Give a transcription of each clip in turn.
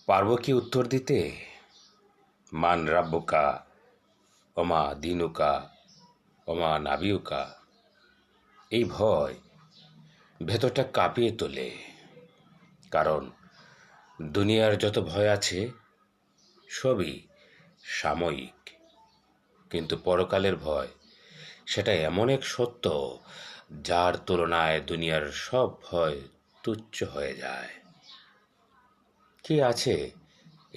পারবো কি উত্তর দিতে? মান রাব্বুকা ওমা দিনুকা ওমা নাবিউকা। এই ভয় ভেতরটা কাঁপিয়ে তোলে। কারণ দুনিয়ার যত ভয় আছে সবই সাময়িক, কিন্তু পরকালের ভয় সেটা এমন এক সত্য যার তুলনায় দুনিয়ার সব ভয় তুচ্ছ হয়ে যায়। কি আছে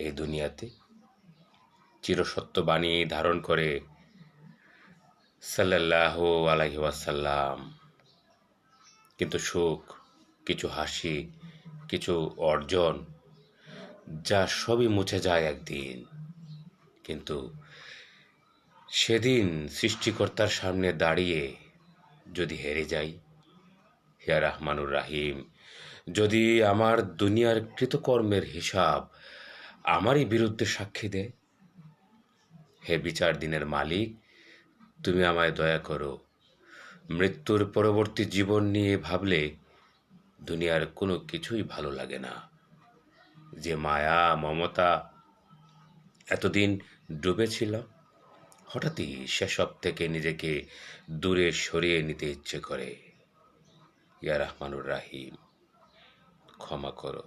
এই দুনিয়াতে চিরসত্য বাণী ধারণ করে সাল্লাল্লাহু আলাইহি ওয়াসাল্লাম, কিন্তু সুখ, কিছু হাসি, কিছু অর্জন, যা সবই মুছে যায় একদিন। কিন্তু সেদিন সৃষ্টিকর্তার সামনে দাঁড়িয়ে যদি হেরে যাই, হে রাহমানুর রাহিম, যদি আমার দুনিয়ার কৃতকর্মের হিসাব আমারই বিরুদ্ধে সাক্ষী দেয়, হে বিচার দিনের মালিক, তুমি আমায় দয়া করো। মৃত্যুর পরবর্তী জীবন নিয়ে ভাবলে দুনিয়ার কোনো কিছুই ভালো লাগে না। যে মায়া মমতা এতদিন ডুবেছিল, হঠাৎই সেসব থেকে নিজেকে দূরে সরিয়ে নিতে ইচ্ছে করে। ইয়া রহমানুর রাহিম, ক্ষমা করো।